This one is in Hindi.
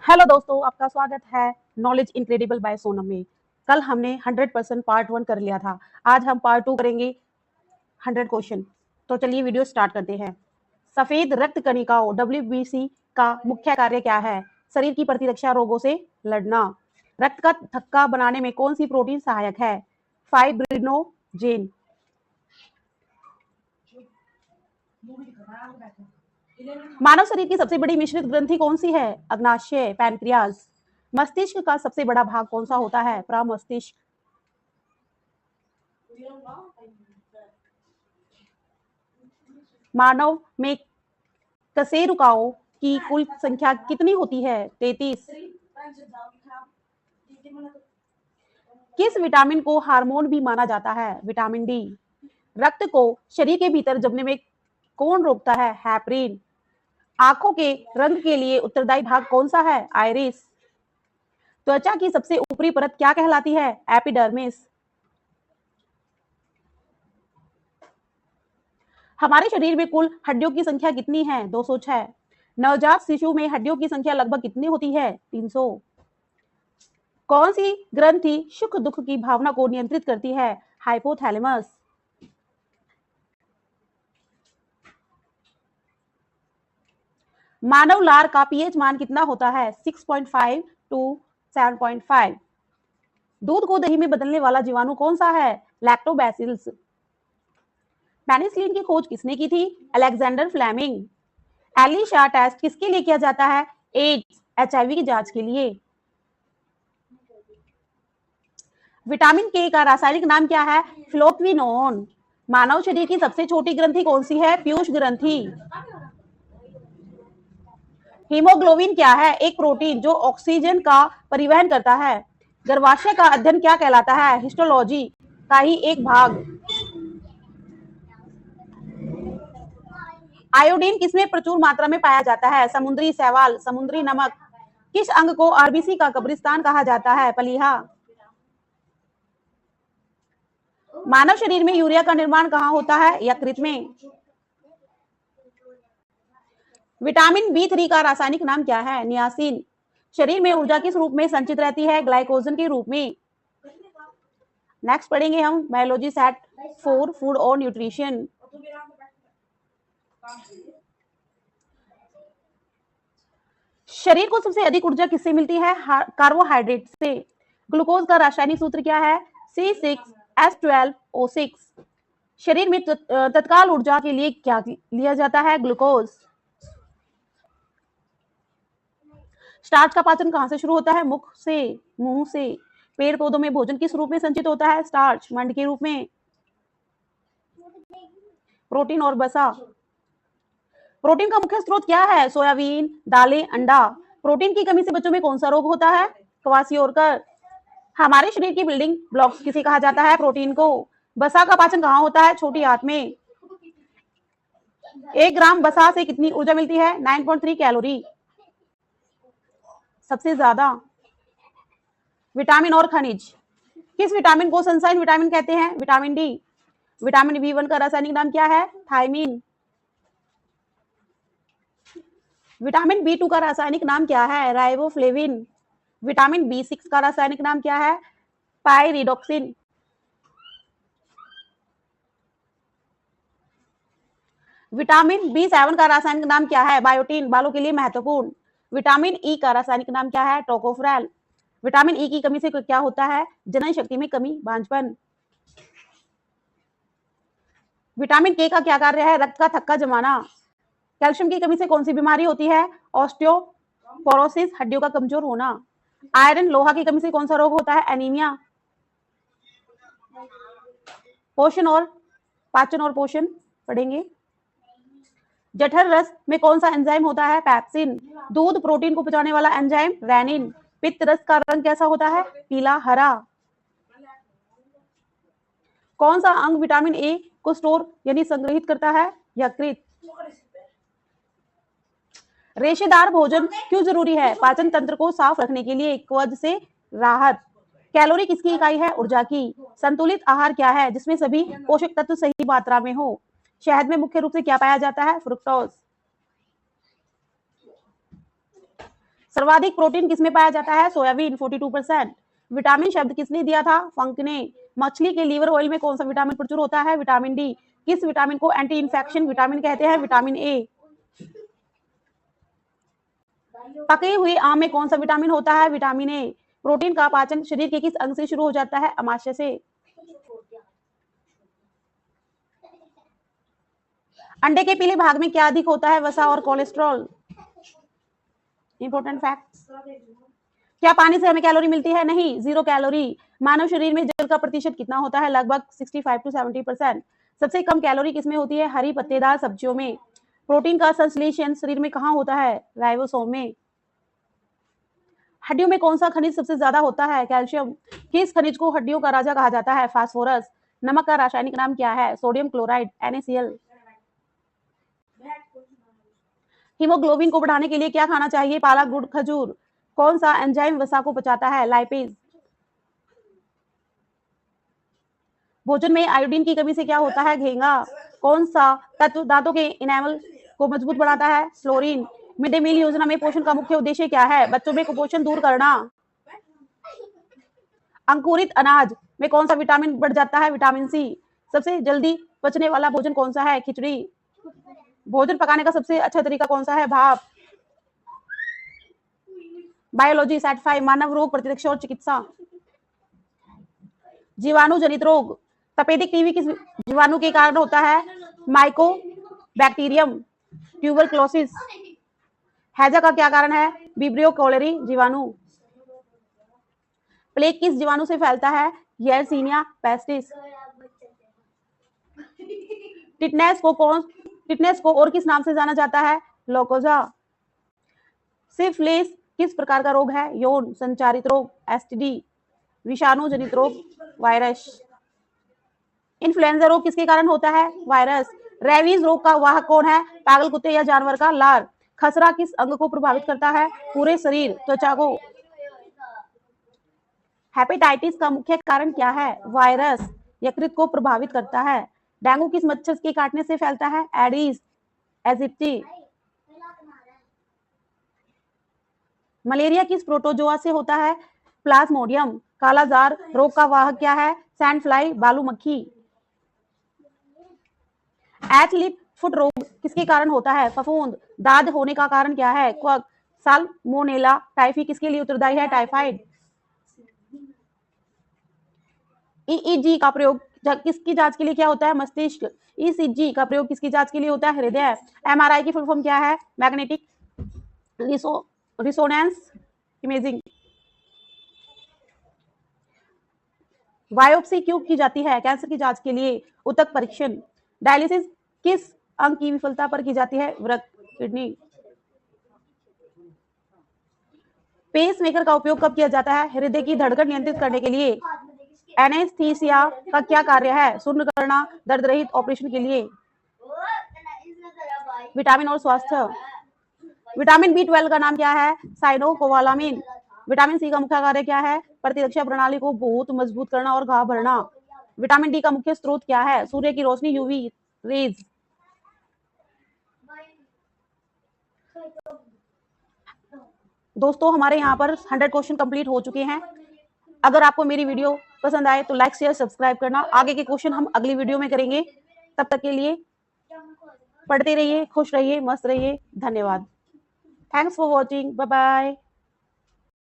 हेलो दोस्तों, आपका स्वागत है नॉलेज इनक्रेडिबल बाय सोनम में। कल हमने 100% पार्ट 1 कर लिया था। आज हम पार्ट 2 करेंगे 100 क्वेश्चन। तो चलिए वीडियो स्टार्ट करते हैं। सफेद रक्त कणिकाओं WBC का मुख्य कार्य क्या है? शरीर की प्रतिरक्षा रोगों से लड़ना। रक्त का थक्का बनाने में कौन सी प्रोटीन सहायक है? फाइब्रिनोजेन। मानव शरीर की सबसे बड़ी मिश्रित ग्रंथि कौन सी है? अग्नाशय, पैनक्रियाज। मस्तिष्क का सबसे बड़ा भाग कौन सा होता है? प्रमस्तिष्क। मानव में कशेरुकाओं की कुल संख्या कितनी होती है? 33। किस विटामिन को हार्मोन भी माना जाता है? Vitamin D. रक्त को शरीर के भीतर जमने में कौन रोकता है? हैपरिन। आंखों के रंग के लिए उत्तरदायी भाग कौन सा है? आइरिस। त्वचा की सबसे ऊपरी परत क्या कहलाती है? एपिडर्मिस। हमारे शरीर में कुल हड्डियों की संख्या कितनी है? 206। नवजात शिशु में हड्डियों की संख्या लगभग कितनी होती है? 300। कौन सी ग्रंथि सुख दुख की भावना को नियंत्रित करती है? हाइपोथैलेमस। मानव लार का पीएच मान कितना होता है? 6.5 टू 7.5। दूध को दही में बदलने वाला जीवाणु कौन सा है? लैक्टोबैसिलस। पेनिसिलिन की खोज किसने की थी? Alexander Fleming. एलिशा टेस्ट किसके लिए किया जाता है? एड्स, HIV की जांच के लिए। विटामिन के का रासायनिक नाम क्या है? फ्लोक्विनोन। मानव शरीर की सबसे छोटी ग्रंथि कौन सी है? पीयूष ग्रंथि। हीमोग्लोबिन क्या है? एक प्रोटीन जो ऑक्सीजन का परिवहन करता है। गर्भाशय का अध्ययन क्या कहलाता है? हिस्टोलॉजी का ही एक भाग। आयोडीन किसमें प्रचुर मात्रा में पाया जाता है? समुद्री शैवाल, समुद्री नमक। किस अंग को आरबीसी का कब्रिस्तान कहा जाता है? प्लीहा। मानव शरीर में यूरिया का निर्माण कहाँ होता है? यकृत में। विटामिन B3 का रासायनिक नाम क्या है? नियासिन। शरीर में ऊर्जा किस रूप में संचित रहती है? ग्लाइकोजन के रूप में। नेक्स्ट पढ़ेंगे हम बायोलॉजी सेट 4 फूड और न्यूट्रिशन। शरीर को सबसे अधिक ऊर्जा किससे मिलती है? कार्बोहाइड्रेट से। ग्लूकोज का रासायनिक सूत्र क्या है? C6H12O6। शरीर में तत्काल ऊर्जा के लिए क्या लिया जाता है? ग्लूकोज। स्टार्च का पाचन कहां से शुरू होता है? मुख से, मुंह से। पेड़ पौधों में भोजन किस रूप में संचित होता है? स्टार्च, मंड के रूप में। प्रोटीन और वसा। प्रोटीन का मुख्य स्रोत क्या है? सोयाबीन, दालें, अंडा। प्रोटीन की कमी से बच्चों में कौन सा रोग होता है? क्वासियोरकर। हमारे शरीर की बिल्डिंग ब्लॉक्स किसे कहा जाता है? प्रोटीन को। वसा का पाचन कहाँ होता है? छोटी आंत में। 1 ग्राम वसा से कितनी ऊर्जा मिलती है? 9.3 कैलोरी, सबसे ज्यादा। विटामिन और खनिज। किस विटामिन को सनशाइन विटामिन कहते हैं? Vitamin D. विटामिन B1 का रासायनिक नाम क्या है? थायमीन। विटामिन B2 का रासायनिक नाम क्या है? राइबोफ्लेविन। विटामिन B6 का रासायनिक नाम क्या है? पायरिडोक्सिन। विटामिन B7 का रासायनिक नाम क्या है? बायोटीन, बालों के लिए महत्वपूर्ण। विटामिन E का रासायनिक नाम क्या है? टोकोफेरॉल। विटामिन E की कमी से क्या होता है? जनन शक्ति में कमी, बांझपन। विटामिन K का क्या कार्य है? रक्त का थक्का जमाना। कैल्शियम की कमी से कौन सी बीमारी होती है? ऑस्टियोपोरोसिस, हड्डियों का कमजोर होना। आयरन, लोहा की कमी से कौन सा रोग होता है? एनीमिया। पोषण और पाचन और पोषण पढ़ेंगे। जठर रस में कौन सा एंजाइम होता है? पैप्सिन। दूध प्रोटीन को पचाने वाला एंजाइम रेनिन। पित्त रस का रंग कैसा होता है? पीला, हरा। कौन सा अंग विटामिन ए को स्टोर यानी संग्रहित करता है? यकृत। रेशेदार भोजन क्यों जरूरी है? पाचन तंत्र को साफ रखने के लिए, कब्ज से राहत। कैलोरी किसकी इकाई है? ऊर्जा की। संतुलित आहार क्या है? जिसमें सभी पोषक तत्व सही मात्रा में हो। शहद में मुख्य रूप से क्या पाया जाता है? फ्रुक्टोज। सर्वाधिक प्रोटीन किसमें पाया जाता है? सोयाबीन 42%। विटामिन शब्द किसने दिया था? फंक ने। मछली के लीवर ऑयल में कौन सा विटामिन प्रचुर होता है? Vitamin D. किस विटामिन को एंटी इन्फेक्शन विटामिन कहते हैं? Vitamin A. पके हुए आम में कौन सा विटामिन होता है? Vitamin A. प्रोटीन का पाचन शरीर के किस अंग से शुरू हो जाता है? अमाशय से। अंडे के पीले भाग में क्या अधिक होता है? वसा और कोलेस्ट्रॉल। Important facts. क्या पानी से हमें कैलोरी मिलती है? नहीं, 0 कैलोरी। मानव शरीर में जल का प्रतिशत कितना होता है? लगभग 65 to 70%। सबसे कम कैलोरी किसमें होती है? हरी पत्तेदार सब्जियों में। प्रोटीन का संश्लेषण शरीर में कहाँ होता है? राइबोसोम में। हड्डियों में कौन सा खनिज सबसे ज्यादा होता है? कैल्शियम। किस खनिज को हड्डियों का राजा कहा जाता है? फास्फोरस। नमक का रासायनिक नाम क्या है? Sodium chloride, NaCl। हीमोग्लोबिन को बढ़ाने के लिए क्या खाना चाहिए? पालक, गुड़, खजूर। कौन सा एंजाइम वसा को पचाता है? लाइपेज। भोजन में आयोडीन की कमी से क्या होता है? घेंगा। कौन सा तत्व दांतों के इनेमल को मजबूत बनाता है? फ्लोरीन। मिड डे मील योजना में पोषण का मुख्य उद्देश्य क्या है? बच्चों में कुपोषण दूर करना। अंकुरित अनाज में कौन सा विटामिन बढ़ जाता है? Vitamin C. सबसे जल्दी पचने वाला भोजन कौन सा है? खिचड़ी। भोजन पकाने का सबसे अच्छा तरीका कौन सा है? भाप। बायोलॉजी सेट 5 मानव रोग प्रतिरक्षा और चिकित्सा। जीवाणु जनित रोग। तपेदिक टीबी किस जीवाणु के कारण होता है? Mycobacterium. ट्यूबरक्लोसिस। हैजा का क्या कारण है? विब्रियो कोलेरी जीवाणु। प्लेग किस जीवाणु से फैलता है? येरसीनिया पेस्टिस। टिटनेस को और किस नाम से जाना जाता है? लोकोजा। सिफिलिस किस प्रकार का रोग है? यौन संचारित रोग, STD। विषाणु जनित रोग, वायरस। इन्फ्लुएंजा रोग किसके कारण होता है? वायरस। रेबीज रोग का वाहक कौन है? पागल कुत्ते या जानवर का लार। खसरा किस अंग को प्रभावित करता है? पूरे शरीर, त्वचा को। हेपेटाइटिस का मुख्य कारण क्या है? वायरस। यकृत को प्रभावित करता है। डेंगू किस मच्छर के काटने से फैलता है? Aedes aegypti. मलेरिया किस प्रोटोजोआ से होता है? प्लाज्मोडियम। कालाजार रोग का वाहक क्या है? सैंड फ्लाई, बालू मक्खी। एथलीट फुट रोग किसके कारण होता है? फफूंद। दाद होने का कारण क्या है? क्वक। साल्मोनेला टाइफी किसके लिए उत्तरदायी है? टाइफाइड। EEG का प्रयोग किसकी जांच के लिए क्या होता है? मस्तिष्क। ECG का प्रयोग किसकी जांच के लिए होता है? हृदय। MRI की फुल फॉर्म क्या है? Magnetic रिसोनेंस imaging. बायोप्सी क्यों की जाती है? कैंसर की जांच के लिए। ऊतक परीक्षण। डायलिसिस किस अंग की विफलता पर की जाती है? वृक्क, किडनी। पेसमेकर का उपयोग कब किया जाता है? हृदय की धड़कन नियंत्रित करने के लिए। एनेस्थीसिया का क्या कार्य है? शून्य करना, दर्द रहित ऑपरेशन के लिए। विटामिन और स्वास्थ्य। विटामिन B12 का नाम क्या है? साइनोकोबालामिन। विटामिन सी का मुख्य कार्य क्या है? प्रतिरक्षा प्रणाली को बहुत मजबूत करना और घाव भरना। विटामिन डी का मुख्य स्रोत क्या है? सूर्य की रोशनी, यूवी रेज। दोस्तों हमारे यहाँ पर 100 क्वेश्चन कंप्लीट हो चुके हैं। अगर आपको मेरी वीडियो पसंद आए तो लाइक शेयर सब्सक्राइब करना। आगे के क्वेश्चन हम अगली वीडियो में करेंगे। तब तक के लिए पढ़ते रहिए, खुश रहिए, मस्त रहिए। धन्यवाद। Thanks for watching. Bye bye.